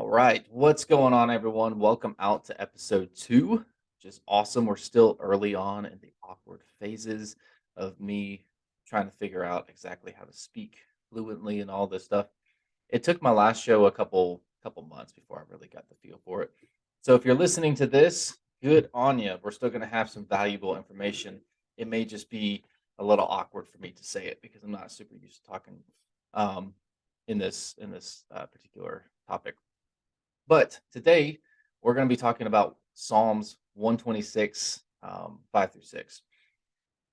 All right. What's going on, everyone? Welcome out to episode two, which is awesome. We're still early on in the awkward phases of me trying to figure out exactly how to speak fluently and all this stuff. It took my last show a couple months before I really got the feel for it. So if you're listening to this, good on you. We're still going to have some valuable information. It may just be a little awkward for me to say it because I'm not super used to talking um, in this particular topic. But today we're going to be talking about Psalms 126, 5 through 6.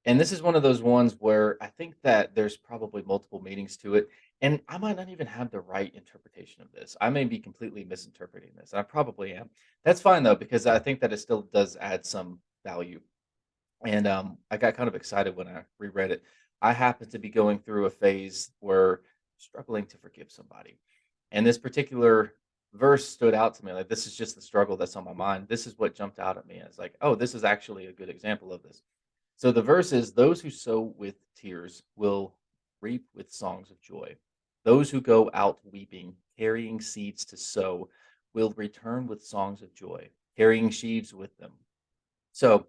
And this is one of those ones where I think that there's probably multiple meanings to it. And I might not even have the right interpretation of this. I may be completely misinterpreting this. I probably am. That's fine though, because I think that it still does add some value. And I got kind of excited when I reread it. I happened to be going through a phase where struggling to forgive somebody. And this particular verse stood out to me. Like, this is just the struggle that's on my mind. This is what jumped out at me. It's like, oh, this is actually a good example of this. So the verse is, those who sow with tears will reap with songs of joy. Those who go out weeping, carrying seeds to sow, will return with songs of joy, carrying sheaves with them. So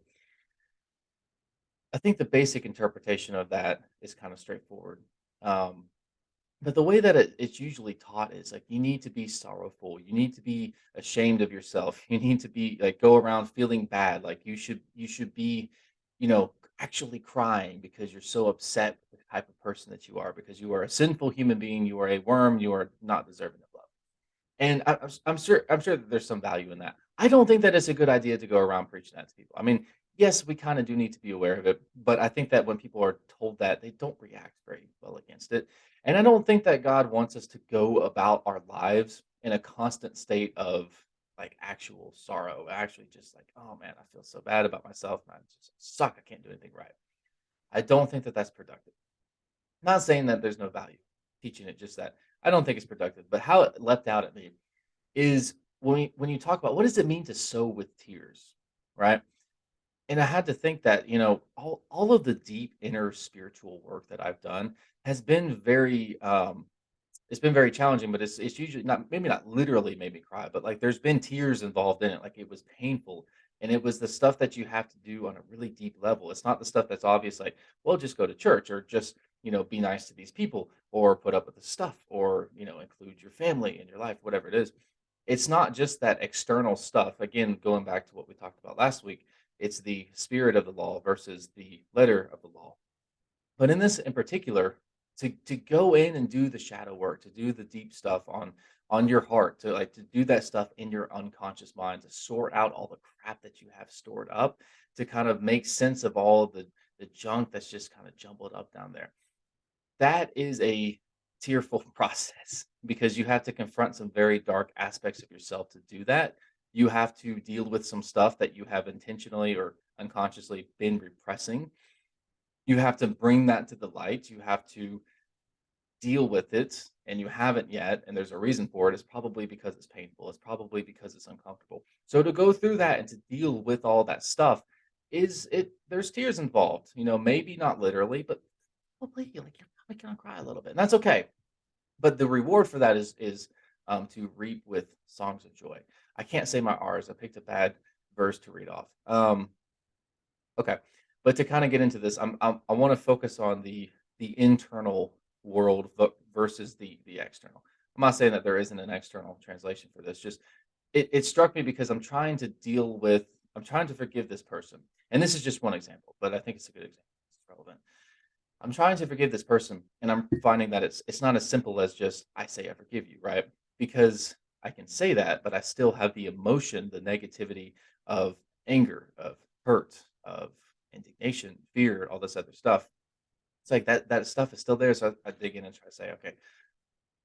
I think the basic interpretation of that is kind of straightforward. Um, but the way that it's usually taught is like you need to be sorrowful. You need to be ashamed of yourself. You need to be like go around feeling bad. Like you should be, actually crying because you're so upset with the type of person that you are because you are a sinful human being. You are a worm. You are not deserving of love. And I'm sure that there's some value in that. I don't think that it's a good idea to go around preaching that to people. I mean, yes, we kinda do need to be aware of it, but I think that when people are told that, they don't react very well against it. And I don't think that God wants us to go about our lives in a constant state of, like, actual sorrow, actually just like, "Oh, man, I feel so bad about myself, and I just suck, I can't do anything right." I don't think that that's productive. Not saying that there's no value teaching it, just that I don't think it's productive, but how it leapt out at me is when you talk about what does it mean to sow with tears, right? And I had to think that, all of the deep inner spiritual work that I've done has been very it's been very challenging, but it's usually not maybe not literally made me cry, but like there's been tears involved in it. Like it was painful. And it was the stuff that you have to do on a really deep level. It's not the stuff that's obvious, like, well, just go to church or just, be nice to these people or put up with the stuff or, include your family in your life, whatever it is. It's not just that external stuff. Again, going back to what we talked about last week, it's the spirit of the law versus the letter of the law. But in this in particular, to go in and do the shadow work, to do the deep stuff on your heart, to like to do that stuff in your unconscious mind, to sort out all the crap that you have stored up, to kind of make sense of all the junk that's just kind of jumbled up down there. That is a tearful process because you have to confront some very dark aspects of yourself to do that. You have to deal with some stuff that you have intentionally or unconsciously been repressing. You have to bring that to the light. You have to deal with it, and you haven't yet, and there's a reason for it. It's probably because it's painful. It's probably because it's uncomfortable. So to go through that and to deal with all that stuff is it there's tears involved. Maybe not literally, but probably like you're probably gonna cry a little bit. And that's okay. But the reward for that is to reap with songs of joy. I can't say my R's. I picked a bad verse to read off. Okay, but to kinda get into this, I wanna focus on the internal world versus the external. I'm not saying that there isn't an external translation for this, just it struck me because I'm trying to forgive this person, and this is just one example, but I think it's a good example. It's relevant. I'm trying to forgive this person, and I'm finding that it's not as simple as just, "I say I forgive you," right? Because I can say that, but I still have the emotion, the negativity of anger, of hurt, of indignation, fear, all this other stuff. It's like that stuff is still there, so I dig in and try to say, "Okay,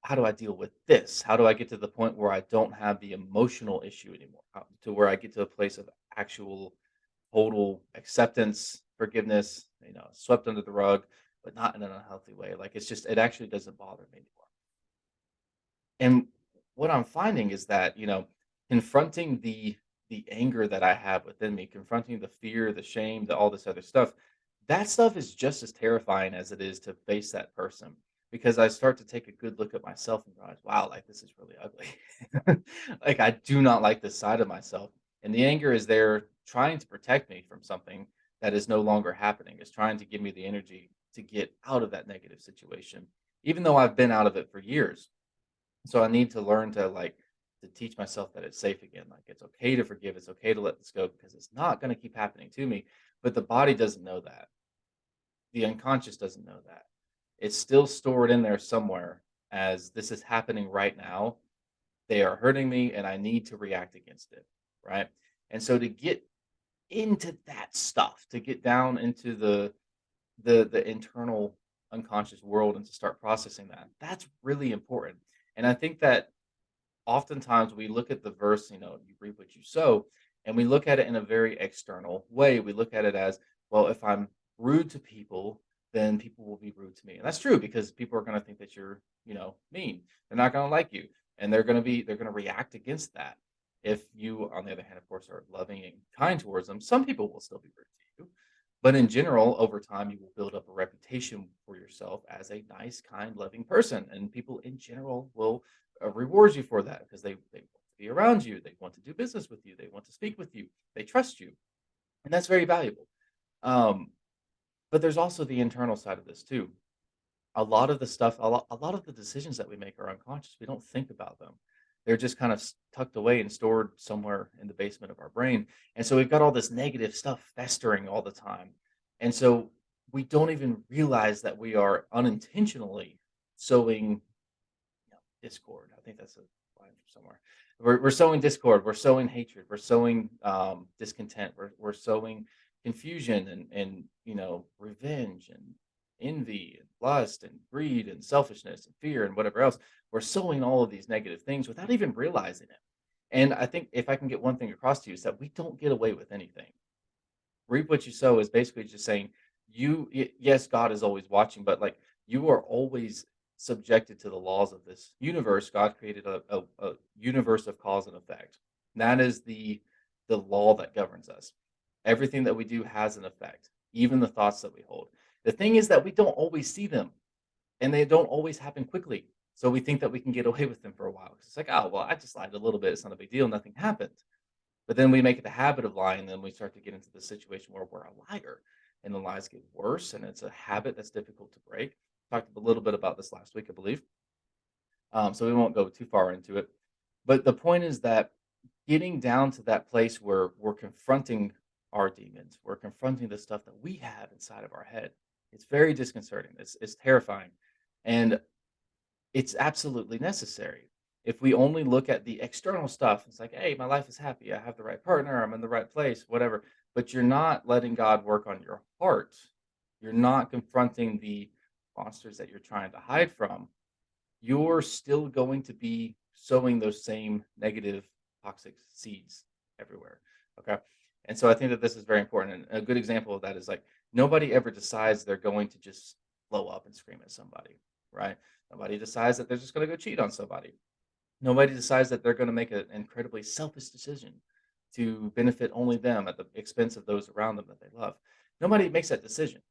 how do I deal with this? How do I get to the point where I don't have the emotional issue anymore? To where I get to a place of actual total acceptance, forgiveness, swept under the rug, but not in an unhealthy way. Like it actually doesn't bother me anymore." And what I'm finding is that, confronting the anger that I have within me, confronting the fear, the shame, all this other stuff, that stuff is just as terrifying as it is to face that person. because I start to take a good look at myself and realize, wow, like this is really ugly. Like I do not like this side of myself. And the anger is there trying to protect me from something that is no longer happening. It's trying to give me the energy to get out of that negative situation, even though I've been out of it for years. So I need to learn to to teach myself that it's safe again. Like it's okay to forgive. It's okay to let this go because it's not going to keep happening to me. But the body doesn't know that. The unconscious doesn't know that. It's still stored in there somewhere as this is happening right now. They are hurting me and I need to react against it. Right. And so to get into that stuff, to get down into the internal unconscious world and to start processing that, that's really important. And I think that oftentimes we look at the verse, you reap what you sow, and we look at it in a very external way. We look at it as, well, if I'm rude to people, then people will be rude to me. And that's true because people are going to think that you're, mean. They're not going to like you, and they're going to react against that. If you, on the other hand, of course, are loving and kind towards them, some people will still be rude to you. But in general, over time, you will build up a reputation for yourself as a nice, kind, loving person. And people in general will rewards you for that because they want to be around you, they want to do business with you, they want to speak with you, they trust you, and that's very valuable. Um, but there's also the internal side of this too. A lot of the decisions that we make are unconscious. We don't think about them. They're just kind of tucked away and stored somewhere in the basement of our brain. And so we've got all this negative stuff festering all the time. And so we don't even realize that we are unintentionally sowing discord. I think that's a line from somewhere. We're sowing discord. We're sowing hatred. We're sowing discontent. We're sowing confusion and revenge and envy and lust and greed and selfishness and fear and whatever else. We're sowing all of these negative things without even realizing it. And I think if I can get one thing across to you is that we don't get away with anything. Reap what you sow is basically just saying yes, God is always watching, but like you are always subjected to the laws of this universe. God created a universe of cause and effect. That is the law that governs us. Everything that we do has an effect, even the thoughts that we hold. The thing is that we don't always see them and they don't always happen quickly. So we think that we can get away with them for a while. It's like, oh well, I just lied a little bit. It's not a big deal. Nothing happened. But then we make it a habit of lying, and then we start to get into the situation where we're a liar, and the lies get worse, and it's a habit that's difficult to break. Talked a little bit about this last week, I believe. So we won't go too far into it. But the point is that getting down to that place where we're confronting our demons, we're confronting the stuff that we have inside of our head. It's very disconcerting. It's terrifying, and it's absolutely necessary. If we only look at the external stuff, it's like, hey, my life is happy. I have the right partner. I'm in the right place, whatever. But you're not letting God work on your heart. You're not confronting the monsters that you're trying to hide from. You're still going to be sowing those same negative, toxic seeds everywhere. Okay. And so I think that this is very important. And a good example of that is like nobody ever decides they're going to just blow up and scream at somebody, right? Nobody decides that they're just going to go cheat on somebody. Nobody decides that they're going to make an incredibly selfish decision to benefit only them at the expense of those around them that they love. Nobody makes that decision.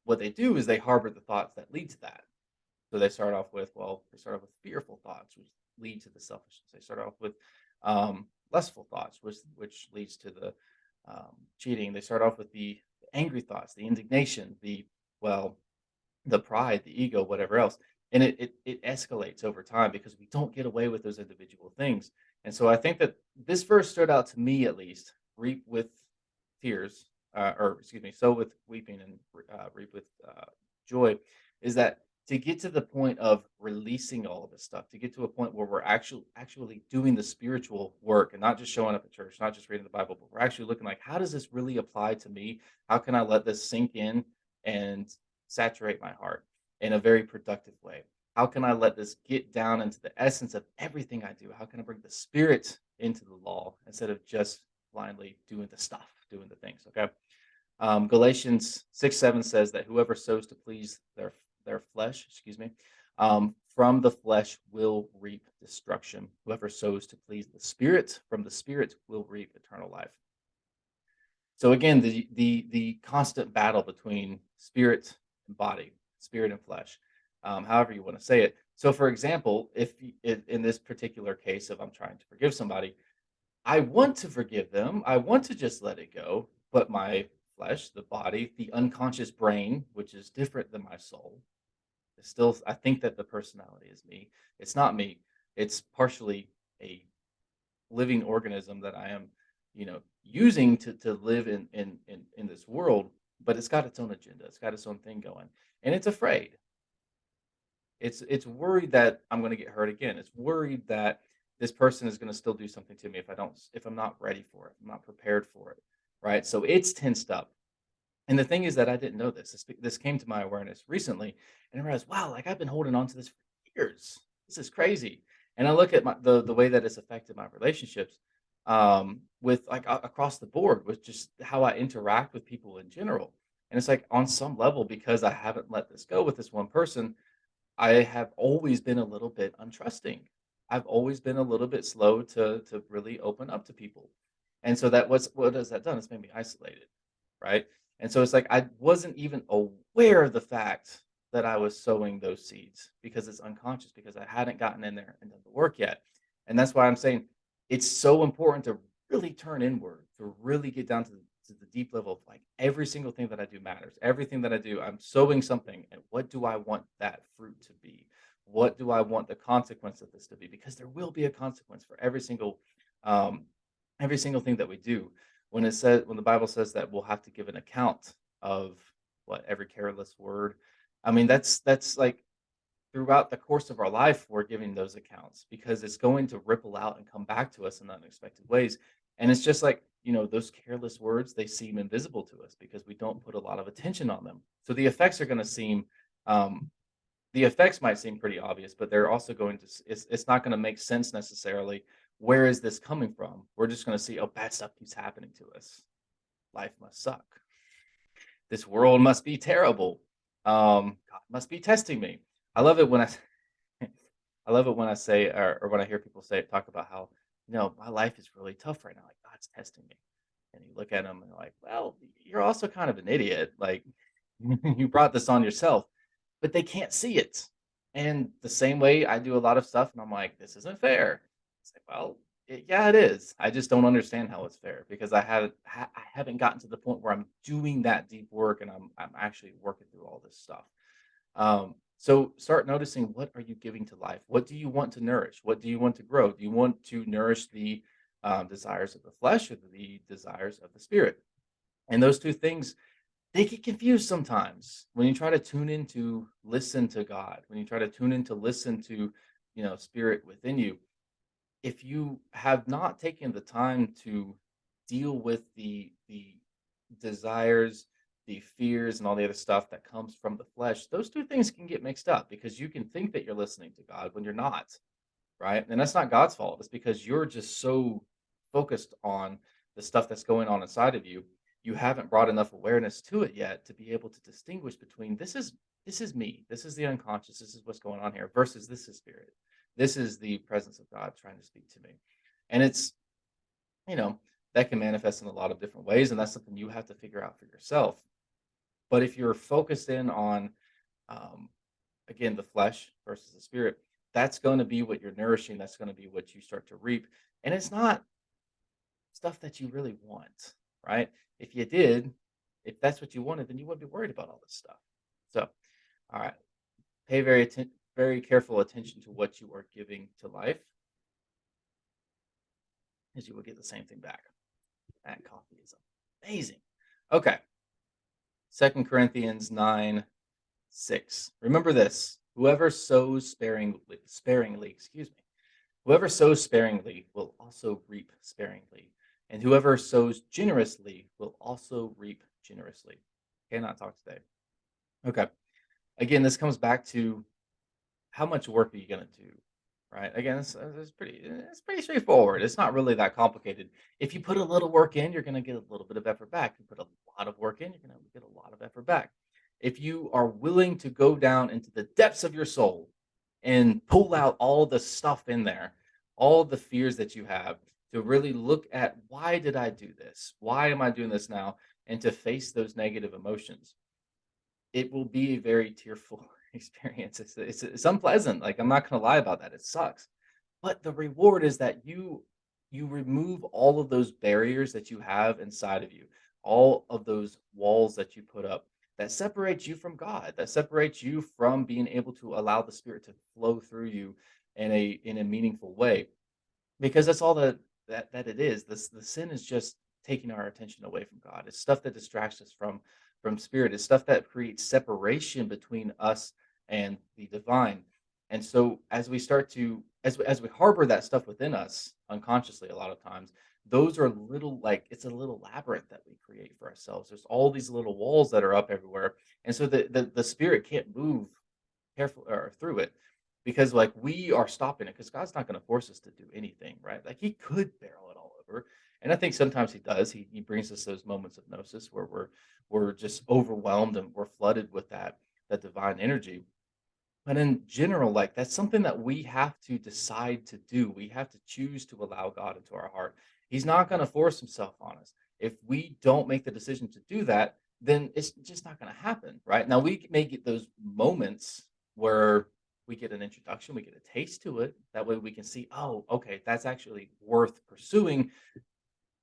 What they do is they harbor the thoughts that lead to that. So they start off with fearful thoughts, which lead to the selfishness. They start off with lustful thoughts, which leads to the cheating. They start off with the angry thoughts, the indignation, well, the pride, the ego, whatever else. And it escalates over time because we don't get away with those individual things. And so I think that this verse stood out to me at least. Reap with tears, or excuse me, sow with weeping and reap with joy. Is that to get to the point of releasing all of this stuff, to get to a point where we're actually doing the spiritual work and not just showing up at church, not just reading the Bible, but we're actually looking like, how does this really apply to me? How can I let this sink in and saturate my heart in a very productive way? How can I let this get down into the essence of everything I do? How can I bring the spirit into the law instead of just blindly doing the stuff, doing the things? Okay. Galatians 6:7 says that whoever sows to please their flesh, excuse me, from the flesh will reap destruction. Whoever sows to please the spirit, from the spirit will reap eternal life. So again, the constant battle between spirit and body, spirit and flesh. however you want to say it. So, for example, in this particular case of I'm trying to forgive somebody, I want to forgive them. I want to just let it go, but my flesh, the body, the unconscious brain, which is different than my soul, is still. I think that the personality is me. It's not me. It's partially a living organism that I am, using to live in this world, but it's got its own agenda. It's got its own thing going, and it's afraid. It's worried that I'm gonna get hurt again. It's worried that this person is gonna still do something to me if I'm not ready for it, I'm not prepared for it, right? So it's tensed up. And the thing is that I didn't know this. This came to my awareness recently, and I realized, wow, like I've been holding on to this for years. This is crazy. And I look at the way that it's affected my relationships, with like across the board, with just how I interact with people in general. And it's like on some level, because I haven't let this go with this one person, I have always been a little bit untrusting. I've always been a little bit slow to really open up to people. And so what has that done? It's made me isolated, right? And so it's like I wasn't even aware of the fact that I was sowing those seeds because it's unconscious, because I hadn't gotten in there and done the work yet. And that's why I'm saying it's so important to really turn inward, to really get down to the deep level of like every single thing that I do matters. Everything that I do, I'm sowing something. And what do I want that fruit to be? What do I want the consequence of this to be? Because there will be a consequence for um, every single thing that we do. When the Bible says that we'll have to give an account of what every careless word. I mean, that's like throughout the course of our life, we're giving those accounts because it's going to ripple out and come back to us in unexpected ways. And it's just like, those careless words, they seem invisible to us because we don't put a lot of attention on them. So um, the effects might seem pretty obvious, but they're also it's not going to make sense necessarily. Where is this coming from? We're just going to see, oh, bad stuff keeps happening to us. Life must suck. This world must be terrible. God must be testing me. I love it when I I love it when I say or when I hear people talk about how, my life is really tough right now. Like God's testing me. And you look at them and you're like, well, you're also kind of an idiot. Like you brought this on yourself, but they can't see it. And the same way I do a lot of stuff and I'm like, this isn't fair. It's like, well, yeah, it is. I just don't understand how it's fair because I haven't gotten to the point where I'm doing that deep work and I'm actually working through all this stuff. So start noticing, what are you giving to life? What do you want to nourish? What do you want to grow? Do you want to nourish the desires of the flesh or the desires of the spirit? And those two things, they get confused sometimes when you try to tune in to listen to God, when you try to tune in to listen to, spirit within you. If you have not taken the time to deal with the desires, the fears, and all the other stuff that comes from the flesh, those two things can get mixed up because you can think that you're listening to God when you're not, right? And that's not God's fault. It's because you're just so focused on the stuff that's going on inside of you. You haven't brought enough awareness to it yet to be able to distinguish between this is me, this is the unconscious, this is what's going on here, versus this is spirit. This is the presence of God trying to speak to me. And you know, that can manifest in a lot of different ways. And that's something you have to figure out for yourself. But if you're focused in on, um, again, the flesh versus the spirit, that's going to be what you're nourishing. That's going to be what you start to reap. And it's not stuff that you really want, right? If you did, if that's what you wanted, then you wouldn't be worried about all this stuff. So, all right, pay very careful attention to what you are giving to life, as you will get the same thing back. That coffee is amazing. Okay, 2 Corinthians 9:6. Remember this: whoever sows sparingly, excuse me, whoever sows sparingly will also reap sparingly, and whoever sows generously will also reap generously. Cannot talk today. Okay. Again, this comes back to how much work are you going to do, right? Again, it's pretty straightforward. It's not really that complicated. If you put a little work in, you're going to get a little bit of effort back. If you put a lot of work in, you're going to get a lot of effort back. If you are willing to go down into the depths of your soul and pull out all the stuff in there, all the fears that you have, to really look at, why did I do this? Why am I doing this now? And to face those negative emotions, it will be a very tearful. experience. It's unpleasant. Like I'm not gonna lie about that. It sucks. But the reward is that you remove all of those barriers that you have inside of you, all of those walls that you put up that separates you from God, that separates you from being able to allow the Spirit to flow through you in a meaningful way. Because that's all that it is. The sin is just taking our attention away from God. It's stuff that distracts us from spirit. It's stuff that creates separation between us and the divine. And so as we start to as we harbor that stuff within us unconsciously a lot of times, those are little like it's a little labyrinth that we create for ourselves. There's all these little walls that are up everywhere. And so the spirit can't move careful or through it because like we are stopping it because God's not going to force us to do anything, right? Like he could barrel it all over. And I think sometimes he does. He brings us those moments of gnosis where we're just overwhelmed and we're flooded with that divine energy. But in general, like that's something that we have to decide to do. We have to choose to allow God into our heart. He's not going to force himself on us. If we don't make the decision to do that, then it's just not going to happen, right? Now we may get those moments where we get an introduction, we get a taste to it. That way we can see, oh, okay, that's actually worth pursuing,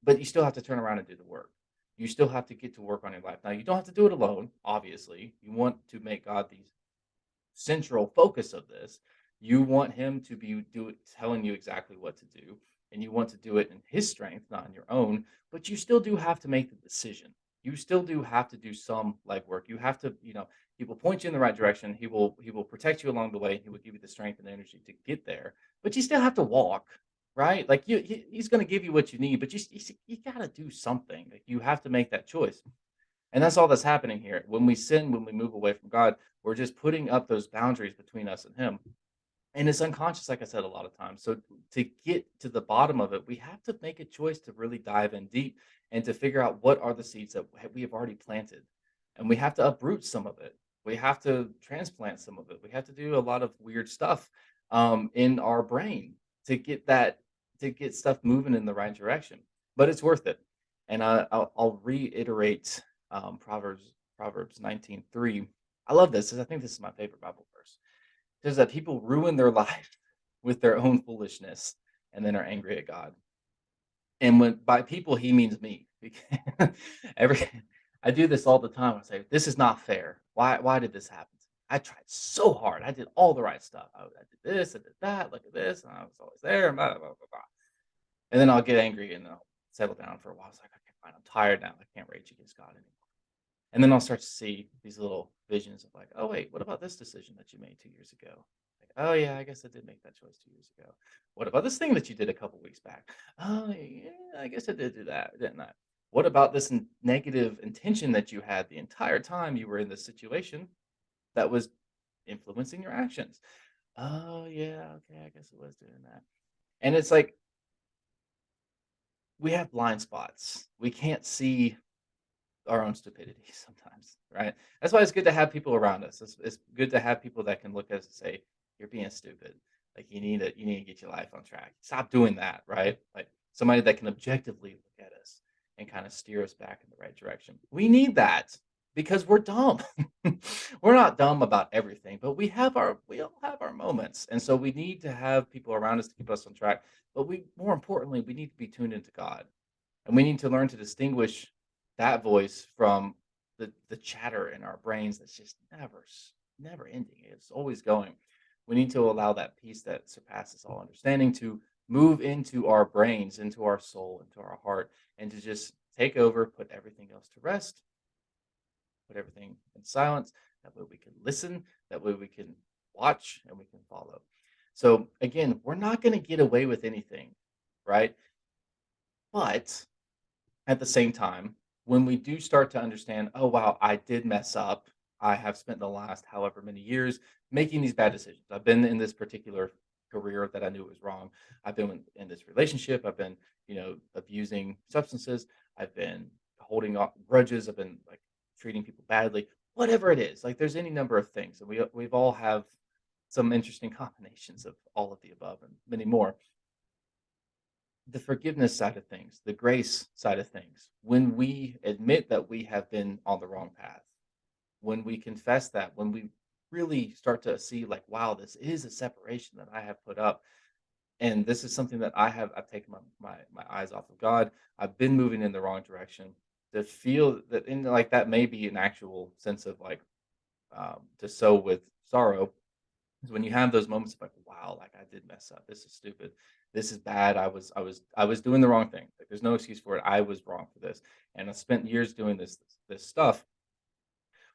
but you still have to turn around and do the work. You still have to get to work on your life. Now you don't have to do it alone, obviously. You want to make God the central focus of this. You want him to be telling you exactly what to do, and you want to do it in his strength, not in your own. But you still do have to make the decision. You still do have to do some legwork. You have to, he will point you in the right direction. He will protect you along the way. He will give you the strength and energy to get there. But you still have to walk, right? Like he's going to give you what you need, but you got to do something. Like you have to make that choice. And that's all that's happening here. When we sin, when we move away from God, we're just putting up those boundaries between us and Him. And it's unconscious, like I said, a lot of times. So to get to the bottom of it, we have to make a choice to really dive in deep and to figure out what are the seeds that we have already planted. And we have to uproot some of it. We have to transplant some of it. We have to do a lot of weird stuff in our brain to get to get stuff moving in the right direction. But it's worth it. And I'll reiterate Proverbs 19:3. I love this 'cause I think this is my favorite Bible verse. It says that people ruin their life with their own foolishness and then are angry at God. And when by people he means me. Because every I do this all the time. I say, "This is not fair. Why did this happen? I tried so hard. I did all the right stuff. I did this, I did that. Look at this, and I was always there." Blah, blah, blah, blah. And then I'll get angry and I'll settle down for a while. It's like, okay, fine. I'm tired now. I can't rage against God anymore. And then I'll start to see these little visions of like, oh wait, what about this decision that you made 2 years ago? Like, oh yeah, I guess I did make that choice 2 years ago. What about this thing that you did a couple weeks back? Oh yeah, I guess I did do that, didn't I? What about this negative intention that you had the entire time you were in this situation that was influencing your actions? Oh yeah, okay, I guess it was doing that. And it's like we have blind spots. We can't see our own stupidity sometimes, right? That's why it's good to have people around us. It's good to have people that can look at us and say, "You're being stupid. Like you need to get your life on track. Stop doing that." Right? Like somebody that can objectively look at us and kind of steer us back in the right direction. We need that because we're dumb. We're not dumb about everything, but we all have our moments, and so we need to have people around us to keep us on track. But we more importantly, we need to be tuned into God. And we need to learn to distinguish that voice from the chatter in our brains that's just never ending. It's always going. We need to allow that peace that surpasses all understanding to move into our brains, into our soul, into our heart, and to just take over, put everything else to rest, put everything in silence. That way we can listen, that way we can watch and we can follow. So again, we're not going to get away with anything, right? But at the same time, when we do start to understand, "Oh, wow, I did mess up. I have spent the last however many years making these bad decisions. I've been in this particular career that I knew was wrong. I've been in this relationship. I've been, abusing substances. I've been holding on grudges. I've been like treating people badly. Whatever it is, like there's any number of things, and we've all have some interesting combinations of all of the above and many more. The forgiveness side of things, the grace side of things, when we admit that we have been on the wrong path, when we confess that, when we really start to see like, wow, this is a separation that I have put up. And this is something that I've taken my eyes off of God. I've been moving in the wrong direction. To feel that in like that may be an actual sense of like to sow with sorrow is when you have those moments of like, wow, like I did mess up. This is stupid. This is bad. I was doing the wrong thing. Like there's no excuse for it. I was wrong for this. And I spent years doing this stuff.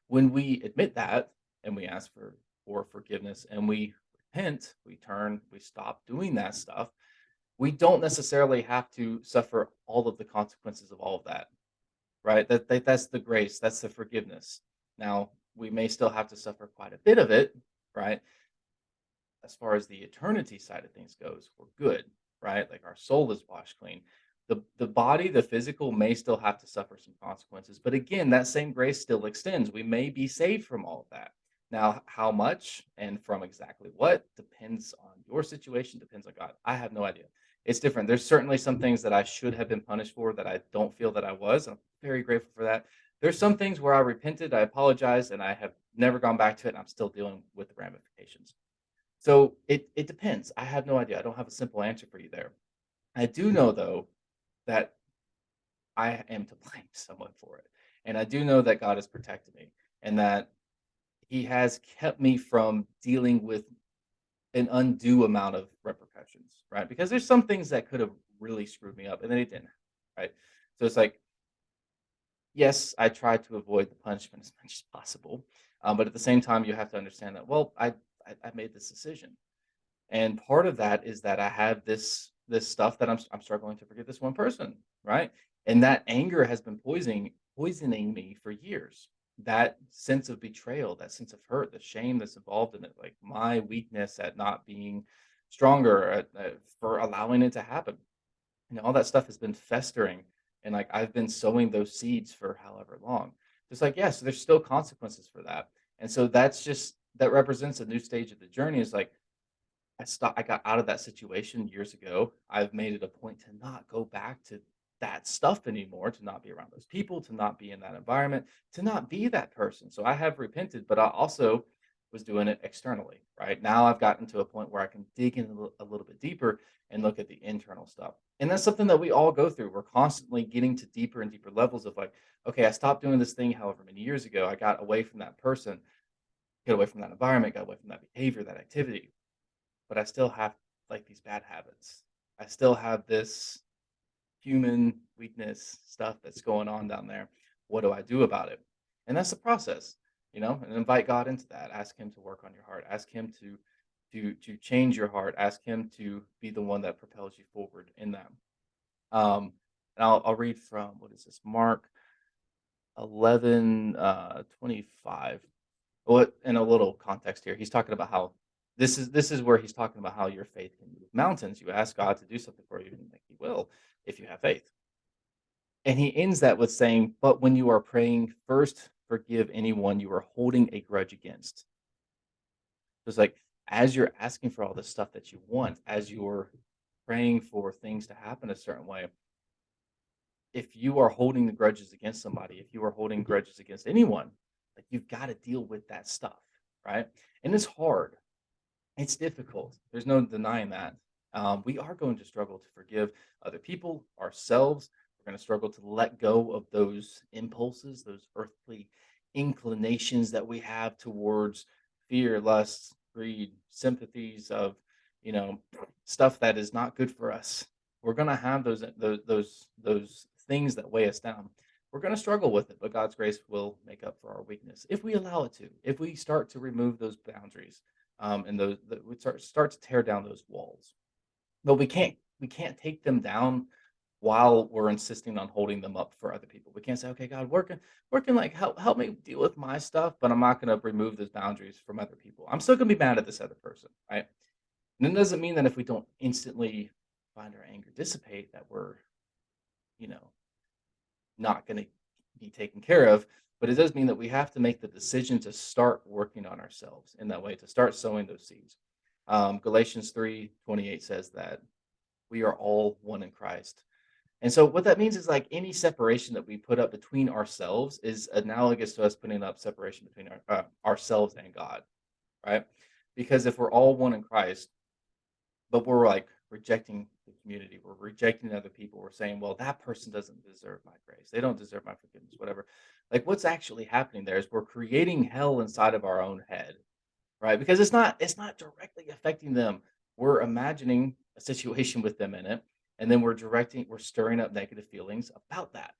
When we admit that and we ask for forgiveness and we repent, we turn, we stop doing that stuff, we don't necessarily have to suffer all of the consequences of all of that, right? That's the grace, that's the forgiveness. Now, we may still have to suffer quite a bit of it, right? As far as the eternity side of things goes, we're good, right? Like our soul is washed clean. The body, the physical may still have to suffer some consequences, but again, that same grace still extends. We may be saved from all of that. Now, how much and from exactly what depends on your situation, depends on God. I have no idea. It's different. There's certainly some things that I should have been punished for that I don't feel that I was. I'm very grateful for that. There's some things where I repented, I apologized, and I have never gone back to it, and I'm still dealing with the ramifications. So it depends. I have no idea. I don't have a simple answer for you there. I do know though that I am to blame somewhat for it. And I do know that God has protected me and that he has kept me from dealing with an undue amount of repercussions, right? Because there's some things that could have really screwed me up and then it didn't, right? So it's like, yes, I tried to avoid the punishment as much as possible. But at the same time, you have to understand that, well, I made this decision. And part of that is that I have this stuff that I'm struggling to forgive this one person, right? And that anger has been poisoning me for years. That sense of betrayal, that sense of hurt, the shame that's involved in it, like my weakness at not being stronger for allowing it to happen. And all that stuff has been festering, and like I've been sowing those seeds for however long. Just like yes, there's still consequences for that, and so that represents a new stage of the journey. Is like I got out of that situation years ago. I've made it a point to not go back to that stuff anymore, to not be around those people, to not be in that environment, to not be that person. So I have repented, but I also was doing it externally, right? Now I've gotten to a point where I can dig in a little bit deeper and look at the internal stuff. And that's something that we all go through. We're constantly getting to deeper and deeper levels of like, okay, I stopped doing this thing however many years ago. I got away from that person, got away from that environment, got away from that behavior, that activity, but I still have like these bad habits. I still have this human weakness stuff that's going on down there. What do I do about it? And that's the process, and invite God into that. Ask him to work on your heart. Ask him to change your heart. Ask him to be the one that propels you forward in that. Um, and I'll read from what is this? Mark 11 25. Well, in a little context here, he's talking about how this is where he's talking about how your faith can move mountains. You ask God to do something for you, and like He will if you have faith. And he ends that with saying, "But when you are praying, first forgive anyone you are holding a grudge against." So it's like as you're asking for all this stuff that you want, as you're praying for things to happen a certain way, if you are holding the grudges against somebody, if you are holding grudges against anyone, like you've got to deal with that stuff, right? And it's hard. It's difficult. There's no denying that. We are going to struggle to forgive other people, ourselves. We're going to struggle to let go of those impulses, those earthly inclinations that we have towards fear, lust, greed, sympathies of, you know, stuff that is not good for us. We're going to have those things that weigh us down. We're going to struggle with it, but God's grace will make up for our weakness if we allow it to. If we start to remove those boundaries, and those that we start to tear down those walls. But we can't take them down while we're insisting on holding them up for other people. We can't say, okay, God, working like help me deal with my stuff, but I'm not gonna remove those boundaries from other people. I'm still gonna be mad at this other person, right? And it doesn't mean that if we don't instantly find our anger dissipate, that we're, you know, not gonna be taken care of. But it does mean that we have to make the decision to start working on ourselves in that way, to start sowing those seeds. Galatians 3:28 says that we are all one in Christ. And so what that means is like any separation that we put up between ourselves is analogous to us putting up separation between ourselves and God. right? Because if we're all one in Christ, but we're like rejecting the community, we're rejecting other people, we're saying, well, that person doesn't deserve my grace, they don't deserve my forgiveness, whatever. Like what's actually happening there is we're creating hell inside of our own head, right? Because it's not directly affecting them. We're imagining a situation with them in it, and then we're stirring up negative feelings about that.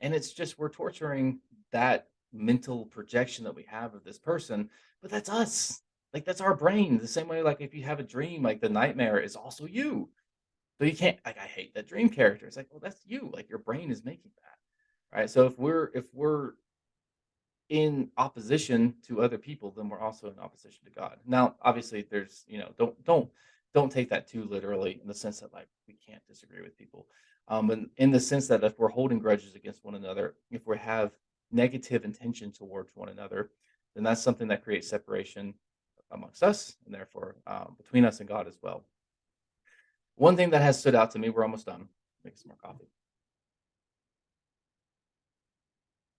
And it's just we're torturing that mental projection that we have of this person, but that's us. Like that's our brain. The same way like if you have a dream, like the nightmare is also you. So you can't like I hate that dream character. It's like, well, that's you. Like your brain is making that. Right? So if we're in opposition to other people, then we're also in opposition to God. Now, obviously, there's don't take that too literally in the sense that like we can't disagree with people, and in the sense that if we're holding grudges against one another, if we have negative intention towards one another, then that's something that creates separation amongst us and therefore between us and God as well. One thing that has stood out to me, we're almost done. Make some more coffee.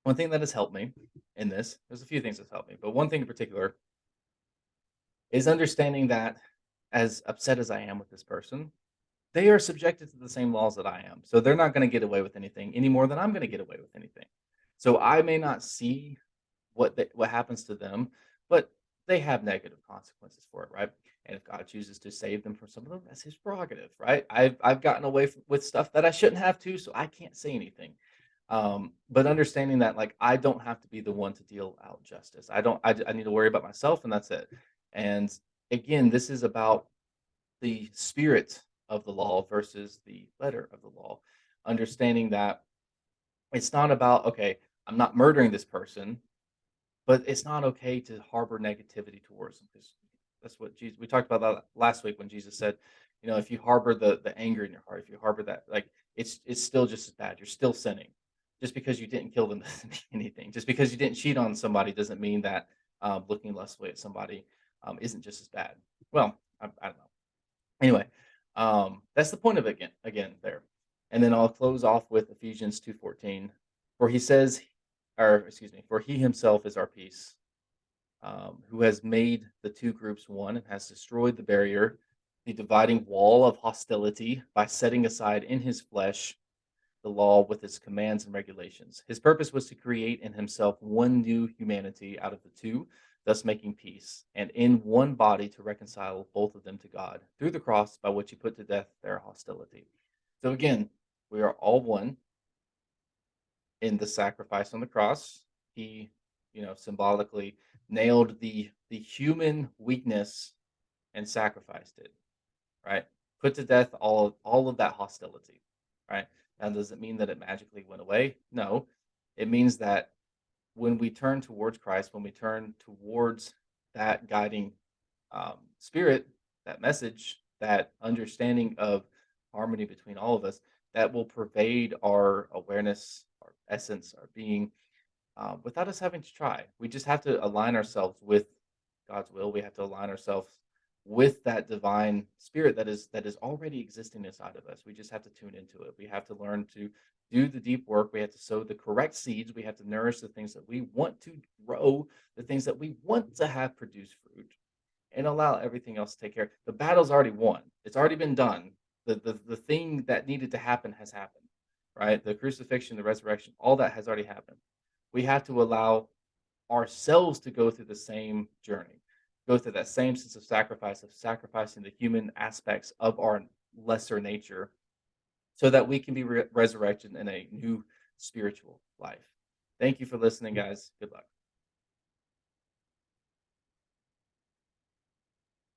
One thing that has helped me in this, there's a few things that's helped me, but one thing in particular is understanding that as upset as I am with this person, they are subjected to the same laws that I am. So they're not going to get away with anything any more than I'm going to get away with anything. So I may not see what happens to them, but they have negative consequences for it, right? And if God chooses to save them from some of them, that's His prerogative, right? I've gotten away with stuff that I shouldn't have to, so I can't say anything. But understanding that, like, I don't have to be the one to deal out justice. I don't. I need to worry about myself, and that's it. And again, this is about the spirit of the law versus the letter of the law. Understanding that it's not about okay, I'm not murdering this person, but it's not okay to harbor negativity towards them because that's what Jesus. We talked about that last week when Jesus said, if you harbor the anger in your heart, if you harbor that, like it's still just as bad. You're still sinning. Just because you didn't kill them doesn't mean anything. Just because you didn't cheat on somebody doesn't mean that looking lustfully at somebody isn't just as bad. Well, I don't know. Anyway, that's the point of it again there. And then I'll close off with Ephesians 2:14, for he says, or excuse me, for he himself is our peace, who has made the two groups one and has destroyed the barrier, the dividing wall of hostility by setting aside in his flesh the law with its commands and regulations. His purpose was to create in himself one new humanity out of the two, thus making peace, and in one body to reconcile both of them to God through the cross by which he put to death their hostility. So again, we are all one in the sacrifice on the cross. He, symbolically nailed the human weakness and sacrificed it, right? Put to death all of that hostility, right? Now, does it mean that it magically went away? No. It means that when we turn towards Christ, when we turn towards that guiding spirit, that message, that understanding of harmony between all of us, that will pervade our awareness, our essence, our being, without us having to try. We just have to align ourselves with God's will. We have to align ourselves with that divine spirit that is already existing inside of us. We just have to tune into it. We have to learn to do the deep work. We have to sow the correct seeds. We have to nourish the things that we want to grow, the things that we want to have produce fruit, and allow everything else to take care. The battle's already won. It's already been done. The thing that needed to happen has happened, right? The crucifixion, the resurrection, all that has already happened. We have to allow ourselves to go through the same journey, go through that same sense of sacrificing the human aspects of our lesser nature so that we can be resurrected in a new spiritual life. Thank you for listening, guys. Good luck.